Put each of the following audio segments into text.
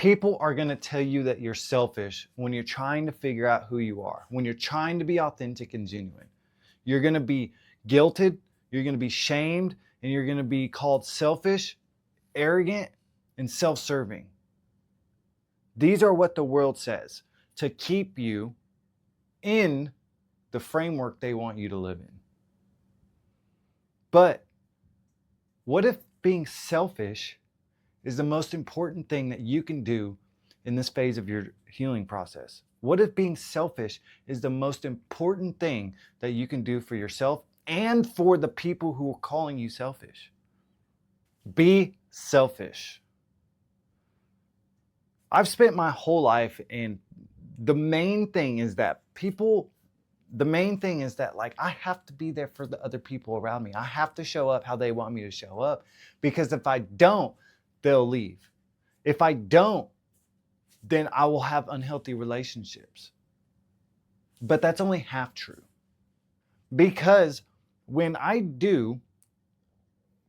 People are going to tell you that you're selfish when you're trying to figure out who you are, when you're trying to be authentic and genuine. You're going to be guilted, you're going to be shamed, and you're going to be called selfish, arrogant, and self-serving. These are what the world says to keep you in the framework they want you to live in. But what if being selfish is the most important thing that you can do in this phase of your healing process? What if being selfish is the most important thing that you can do for yourself and for the people who are calling you selfish? Be selfish. I've spent my whole life, and the main thing is that like I have to be there for the other people around me. I have to show up how they want me to show up, because if I don't, they'll leave. If I don't, then I will have unhealthy relationships. But that's only half true. Because when I do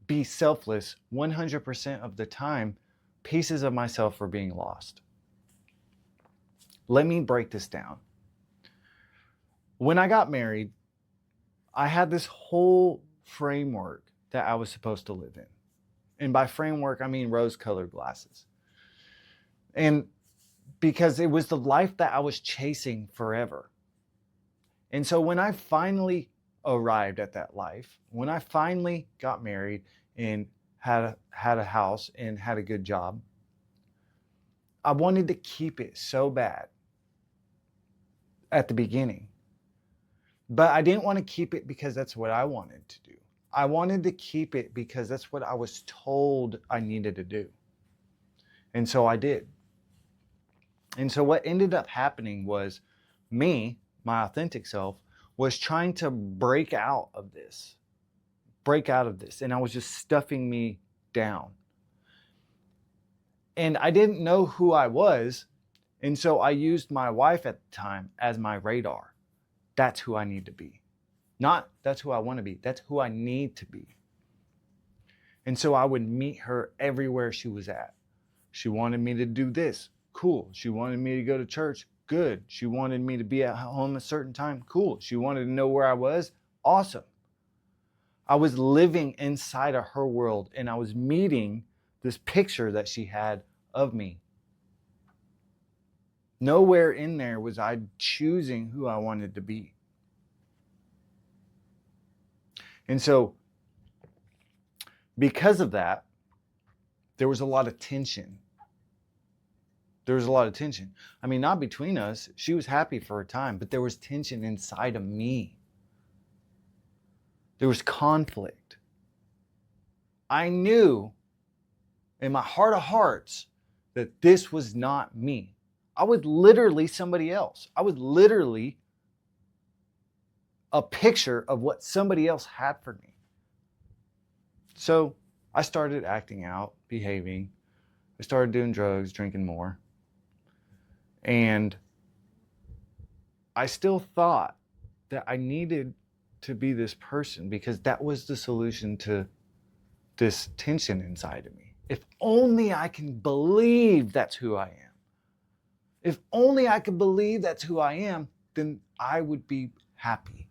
be selfless 100% of the time, pieces of myself are being lost. Let me break this down. When I got married, I had this whole framework that I was supposed to live in. And by framework, I mean rose-colored glasses. And because it was the life that I was chasing forever. And so when I finally arrived at that life, when I finally got married and had a house and had a good job, I wanted to keep it so bad at the beginning. But I didn't want to keep it because that's what I wanted to do. I wanted to keep it because that's what I was told I needed to do. And so I did. And so what ended up happening was me, my authentic self, was trying to break out of this. And I was just stuffing me down. And I didn't know who I was. And so I used my wife at the time as my radar. That's who I need to be. Not that's who I want to be. That's who I need to be. And so I would meet her everywhere she was at. She wanted me to do this. Cool. She wanted me to go to church. Good. She wanted me to be at home a certain time. Cool. She wanted to know where I was. Awesome. I was living inside of her world, and I was meeting this picture that she had of me. Nowhere in there was I choosing who I wanted to be. And so, because of that, there was a lot of tension. I mean, not between us. She was happy for a time, but there was tension inside of me. There was conflict. I knew in my heart of hearts that this was not me. I was literally somebody else. I was literally a picture of what somebody else had for me. So I started acting out, behaving. I started doing drugs, drinking more. And I still thought that I needed to be this person because that was the solution to this tension inside of me. If only I can believe that's who I am. If only I could believe that's who I am, then I would be happy.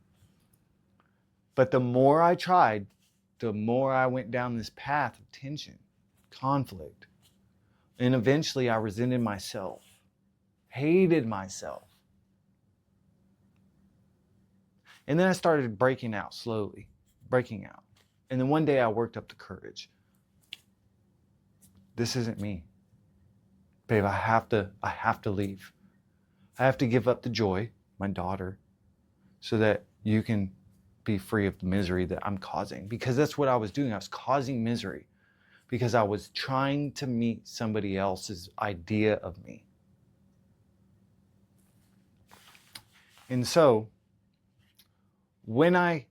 But the more I tried, the more I went down this path of tension, conflict. And eventually I resented myself, hated myself. And then I started breaking out slowly, And then one day I worked up the courage. This isn't me. Babe, I have to leave. I have to give up the joy, my daughter, so that you can be free of the misery that I'm causing. Because that's what I was doing. I was causing misery because I was trying to meet somebody else's idea of me. And so, when I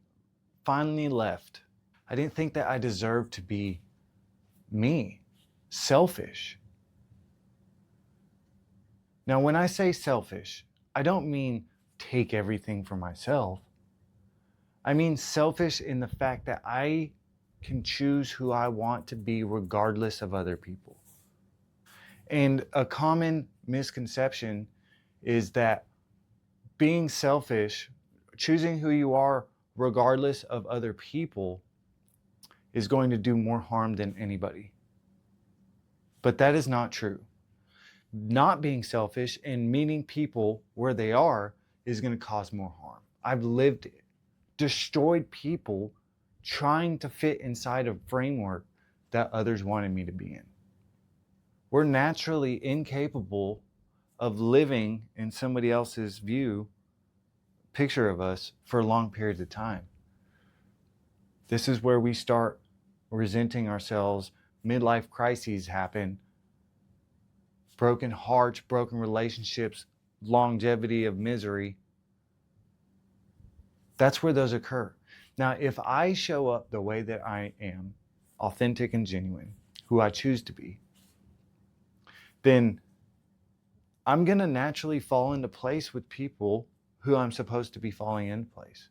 finally left, I didn't think that I deserved to be me, selfish. Now, when I say selfish, I don't mean take everything for myself. I mean selfish in the fact that I can choose who I want to be regardless of other people. And a common misconception is that being selfish, choosing who you are regardless of other people, is going to do more harm than anybody. But that is not true. Not being selfish and meeting people where they are is going to cause more harm. I've lived it. Destroyed people trying to fit inside a framework that others wanted me to be in. We're naturally incapable of living in somebody else's picture of us for long periods of time. This is where we start resenting ourselves. Midlife crises happen. Broken hearts, broken relationships, longevity of misery. That's where those occur. Now, if I show up the way that I am, authentic and genuine, who I choose to be, then I'm going to naturally fall into place with people who I'm supposed to be falling into place.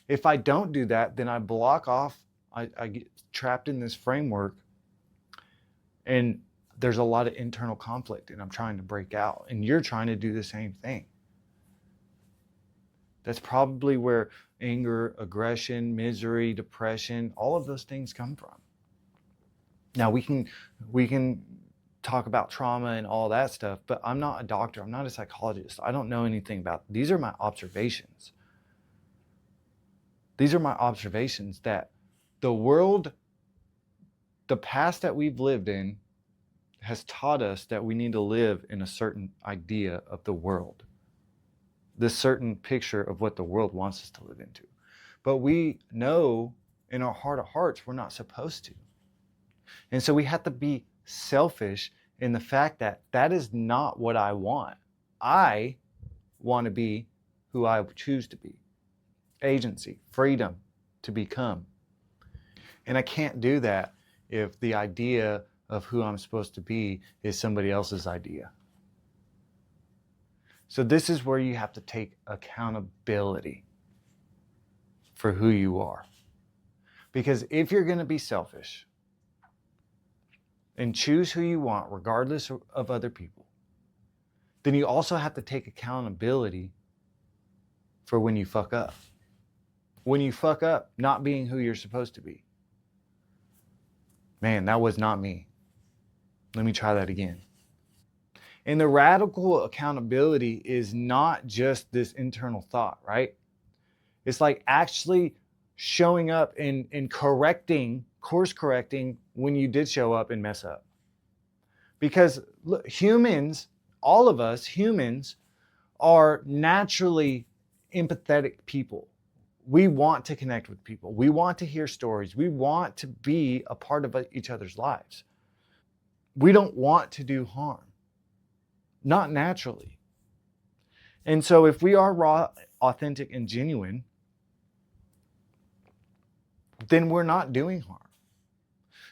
If I don't do that, then I block off, I get trapped in this framework, and there's a lot of internal conflict, and I'm trying to break out, and you're trying to do the same thing. That's probably where anger, aggression, misery, depression, all of those things come from. Now we can talk about trauma and all that stuff, but I'm not a doctor, I'm not a psychologist. I don't know anything about. These are my observations. These are my observations that the world, the past that we've lived in, has taught us that we need to live in a certain idea of the world, this certain picture of what the world wants us to live into. But we know in our heart of hearts we're not supposed to. And so we have to be selfish in the fact that that is not what I want. I want to be who I choose to be. Agency, freedom to become. And I can't do that if the idea of who I'm supposed to be is somebody else's idea. So this is where you have to take accountability for who you are. Because if you're going to be selfish and choose who you want regardless of other people, then you also have to take accountability for when you fuck up. When you fuck up not being who you're supposed to be. Man, that was not me. Let me try that again. And the radical accountability is not just this internal thought, right? It's like actually showing up and correcting, course correcting when you did show up and mess up. Because look, humans, all of us humans, are naturally empathetic people. We want to connect with people. We want to hear stories. We want to be a part of each other's lives. We don't want to do harm. Not naturally. And so if we are raw, authentic, and genuine, then we're not doing harm.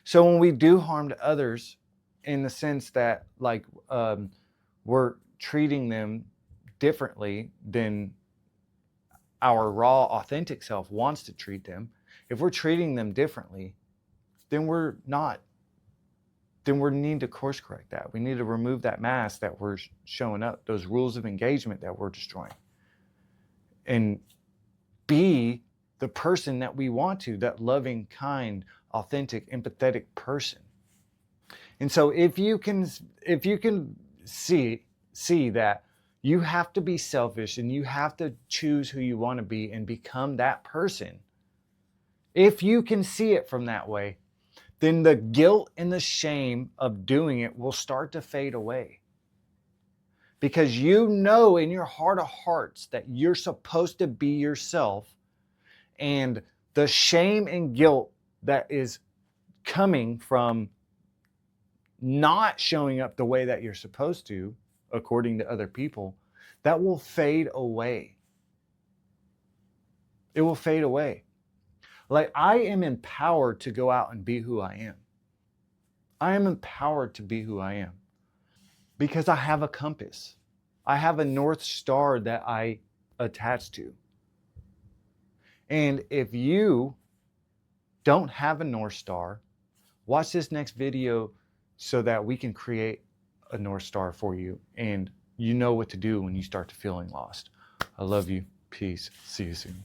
So when we do harm to others, in the sense that we're treating them differently than our raw, authentic self wants to treat them, if we're treating them differently, then we need to course correct that. We need to remove that mask that we're showing up, those rules of engagement that we're destroying, and be the person that we want to, that loving, kind, authentic, empathetic person. And so if you can see that you have to be selfish and you have to choose who you want to be and become that person, if you can see it from that way, then the guilt and the shame of doing it will start to fade away. Because you know in your heart of hearts that you're supposed to be yourself, and the shame and guilt that is coming from not showing up the way that you're supposed to, according to other people, that will fade away. It will fade away. Like, I am empowered to go out and be who I am. I am empowered to be who I am because I have a compass. I have a North Star that I attach to. And if you don't have a North Star, watch this next video so that we can create a North Star for you, and you know what to do when you start to feeling lost. I love you. Peace. See you soon.